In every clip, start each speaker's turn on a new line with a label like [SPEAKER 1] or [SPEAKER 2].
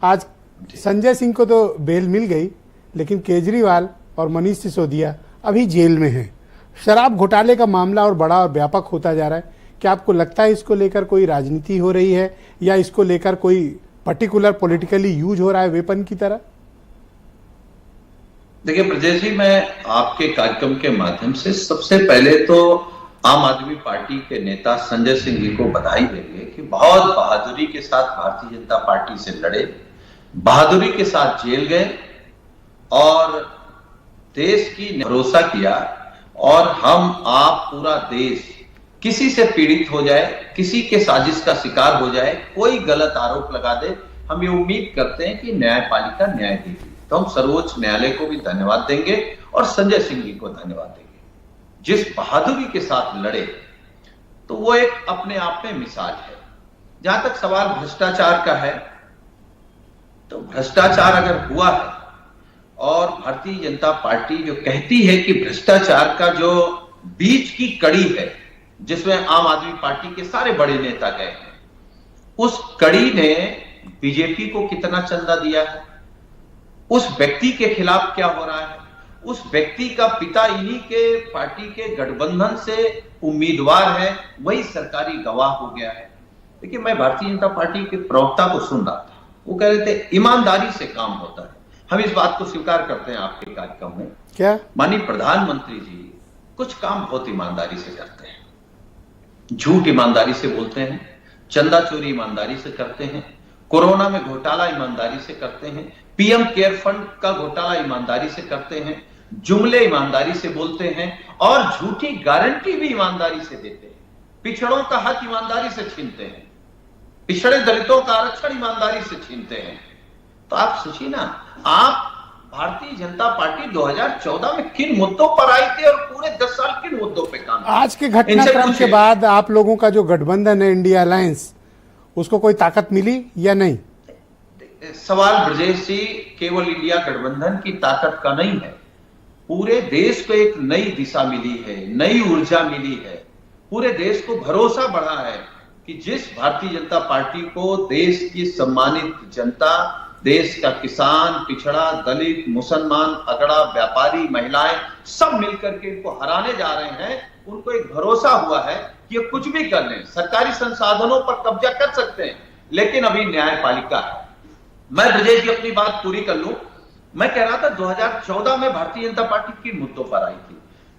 [SPEAKER 1] आज संजय सिंह को तो बेल मिल गई, लेकिन केजरीवाल और मनीष सिसोदिया अभी जेल में हैं। शराब घोटाले का मामला और बड़ा और व्यापक होता जा रहा है। क्या आपको लगता है इसको लेकर कोई राजनीति हो रही है या इसको लेकर कोई पर्टिकुलर पॉलिटिकली यूज हो रहा है वेपन की तरह?
[SPEAKER 2] देखिए ब्रजेश जी, मैं आपके कार्यक्रम के माध्यम से सबसे पहले तो आम आदमी पार्टी के नेता संजय सिंह जी को बधाई देंगे कि बहुत बहादुरी के साथ भारतीय जनता पार्टी से लड़े, बहादुरी के साथ जेल गए और देश की भरोसा किया। और हम आप पूरा देश किसी से पीड़ित हो जाए, किसी के साजिश का शिकार हो जाए, कोई गलत आरोप लगा दे, हम ये उम्मीद करते हैं कि न्यायपालिका न्याय देगी। तो हम सर्वोच्च न्यायालय को भी धन्यवाद देंगे और संजय सिंह जी को धन्यवाद देंगे। जिस बहादुरी के साथ लड़े, तो वो एक अपने आप में मिसाल है। जहां तक सवाल भ्रष्टाचार का है, तो भ्रष्टाचार अगर हुआ है और भारतीय जनता पार्टी जो कहती है कि भ्रष्टाचार का जो बीच की कड़ी है, जिसमें आम आदमी पार्टी के सारे बड़े नेता गए हैं, उस कड़ी ने बीजेपी को कितना चंदा दिया है, उस व्यक्ति के खिलाफ क्या हो रहा है, उस व्यक्ति का पिता इन्हीं के पार्टी के गठबंधन से उम्मीदवार है, वही सरकारी गवाह हो गया है। देखिए, मैं भारतीय जनता पार्टी के प्रवक्ता को सुन रहा था, वो कह रहे थे ईमानदारी से काम होता है। हम इस बात को स्वीकार करते हैं आपके कार्यक्रम में। क्या माननीय प्रधानमंत्री जी कुछ काम बहुत ईमानदारी से करते हैं, झूठ ईमानदारी से बोलते हैं, चंदा चोरी ईमानदारी से करते हैं, कोरोना में घोटाला ईमानदारी से करते हैं, पीएम केयर फंड का घोटाला ईमानदारी से करते हैं, जुमले ईमानदारी से बोलते हैं और झूठी गारंटी भी ईमानदारी से देते हैं, पिछड़ों का हक ईमानदारी से छीनते हैं, पिछड़े दलितों का आरक्षण ईमानदारी से छीनते हैं। तो आप सोचिए ना, आप भारतीय जनता पार्टी 2014 में किन मुद्दों पर आई थी और पूरे 10 साल किन मुद्दों पे काम किया?
[SPEAKER 1] आज के घटनाक्रम के बाद आप लोगों का जो गठबंधन है इंडिया अलायंस, उसको कोई ताकत मिली या नहीं?
[SPEAKER 2] सवाल ब्रजेश जी केवल इंडिया गठबंधन की ताकत का नहीं है, पूरे देश को एक नई दिशा मिली है, नई ऊर्जा मिली है, पूरे देश को भरोसा बढ़ा है कि जिस भारतीय जनता पार्टी को देश की सम्मानित जनता, देश का किसान, पिछड़ा, दलित, मुसलमान, अगड़ा, व्यापारी, महिलाएं सब मिलकर के इनको हराने जा रहे हैं, उनको एक भरोसा हुआ है कि ये कुछ भी कर लें, सरकारी संसाधनों पर कब्जा कर सकते हैं, लेकिन अभी न्यायपालिका है। मैं ब्रजेश जी अपनी बात पूरी कर लूं। मैं कह रहा था 2014 में भारतीय जनता पार्टी किन मुद्दों पर आई थी?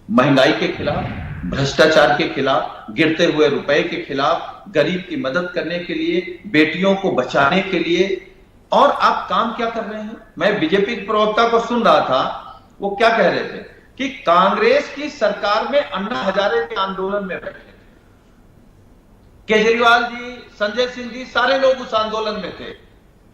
[SPEAKER 2] महंगाई के खिलाफ, भ्रष्टाचार के खिलाफ, गिरते हुए रुपए के खिलाफ, गरीब की मदद करने के लिए, बेटियों को बचाने के लिए। और आप काम क्या कर रहे हैं? मैं बीजेपी के प्रवक्ता को सुन रहा था, वो क्या कह रहे थे कि कांग्रेस की सरकार में अन्ना हजारे के आंदोलन में बैठे, केजरीवाल जी, संजय सिंह जी, सारे लोग उस आंदोलन में थे।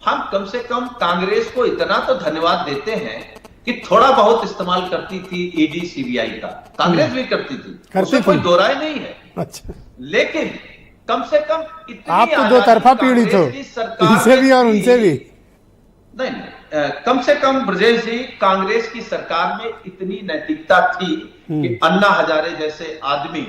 [SPEAKER 2] हम कम से कम कांग्रेस को इतना तो धन्यवाद देते हैं कि थोड़ा बहुत इस्तेमाल करती थी ईडी सीबीआई का, कांग्रेस भी करती थी, उसमें कोई दो राय नहीं है। अच्छा, लेकिन कम से कम इतनी
[SPEAKER 1] आप तो दो तरफा पीड़ित हो, इनसे भी और उनसे भी।
[SPEAKER 2] नहीं, कम से कम ब्रजेश जी कांग्रेस की सरकार में इतनी नैतिकता थी कि अन्ना हजारे जैसे आदमी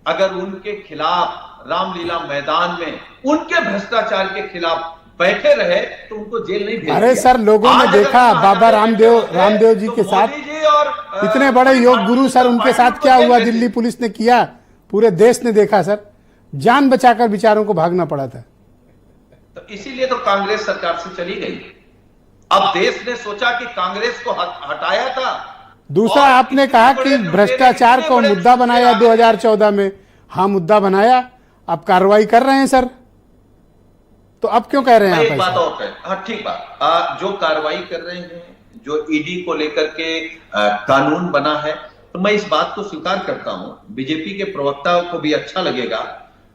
[SPEAKER 2] अगर उनके खिलाफ रामलीला मैदान में उनके भ्रष्टाचार के खिलाफ बैठे रहे तो उनको जेल नहीं भेजा।
[SPEAKER 1] अरे सर, लोगों ने देखा बाबा रामदेव जी के साथ, इतने बड़े योग गुरु सर, उनके साथ क्या हुआ दिल्ली पुलिस ने किया, पूरे देश ने देखा सर, जान बचाकर बेचारों को भागना पड़ा था।
[SPEAKER 2] तो इसीलिए तो कांग्रेस सरकार से चली गई। अब देश ने सोचा कि कांग्रेस को हटाया था।
[SPEAKER 1] दूसरा, आपने कहा कि भ्रष्टाचार को मुद्दा बनाया 2014 में। हाँ, मुद्दा बनाया, अब कार्रवाई कर रहे हैं सर, तो अब क्यों कह रहे हैं?
[SPEAKER 2] एक बात और कहें, हाँ ठीक बात, जो कार्रवाई कर रहे हैं, जो ईडी को लेकर के कानून बना है, तो मैं इस बात को स्वीकार करता हूं। बीजेपी के प्रवक्ता को भी अच्छा लगेगा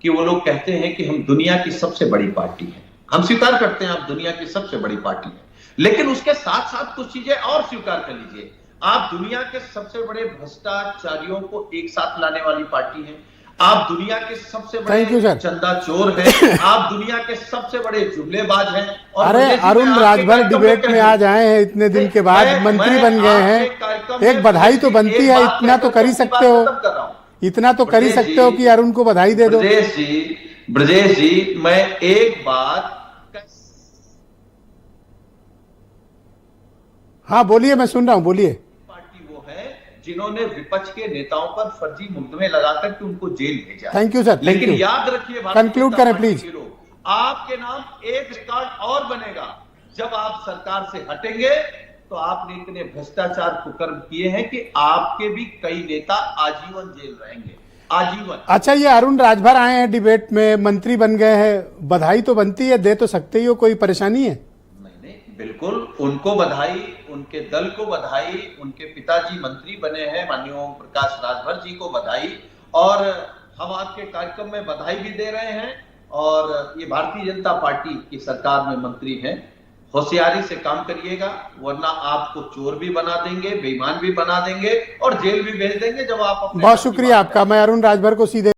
[SPEAKER 2] कि वो लोग कहते हैं कि हम दुनिया की सबसे बड़ी पार्टी है। हम स्वीकार करते हैं आप दुनिया की सबसे बड़ी पार्टी है, लेकिन उसके साथ साथ कुछ चीजें और स्वीकार कर लीजिए। आप दुनिया के सबसे बड़े भ्रष्टाचारियों को एक साथ लाने वाली पार्टी है, आप दुनिया के सबसे बड़े चंदा चोर हैं, आप दुनिया के सबसे बड़े जुमलेबाज हैं। और
[SPEAKER 1] अरे अरुण राजभर डिबेट में आज आए हैं, इतने दिन के बाद मंत्री बन गए हैं, एक बधाई तो बनती है, इतना तो कर ही सकते हो, इतना तो कर ही सकते हो कि अरुण को बधाई दे दो।
[SPEAKER 2] ब्रजेश जी, मैं एक बात
[SPEAKER 1] हाँ बोलिए, मैं सुन रहा हूँ, बोलिए।
[SPEAKER 2] पार्टी वो है जिन्होंने विपक्ष के नेताओं पर फर्जी मुकदमे लगाकर के उनको जेल भेजा।
[SPEAKER 1] थैंक यू सर, थैंक
[SPEAKER 2] लेकिन
[SPEAKER 1] यू।
[SPEAKER 2] याद रखिए भारतीय
[SPEAKER 1] कंक्लूड
[SPEAKER 2] जनता
[SPEAKER 1] करें
[SPEAKER 2] पार्टी
[SPEAKER 1] प्लीज।
[SPEAKER 2] के लोग, आपके नाम एक रिकॉर्ड और बनेगा। जब आप सरकार से हटेंगे तो आपने इतने भ्रष्टाचार कुकर्म किए हैं कि आपके भी कई नेता आजीवन जेल रहेंगे, आजीवन।
[SPEAKER 1] अच्छा, ये अरुण राजभर आए हैं डिबेट में, मंत्री बन गए हैं, बधाई तो बनती है, दे तो सकते ही हो, कोई परेशानी है?
[SPEAKER 2] नहीं, बिल्कुल उनको बधाई, उनके दल को बधाई, उनके पिताजी मंत्री बने हैं माननीय ओम प्रकाश राजभर जी को बधाई, और हम आपके कार्यक्रम में बधाई भी दे रहे हैं। और ये भारतीय जनता पार्टी की सरकार में मंत्री हैं, होशियारी से काम करिएगा, वरना आपको चोर भी बना देंगे, बेईमान भी बना देंगे और जेल भी भेज देंगे। जब आप अपने
[SPEAKER 1] बहुत शुक्रिया आपका। मैं अरुण राजभर को सीधे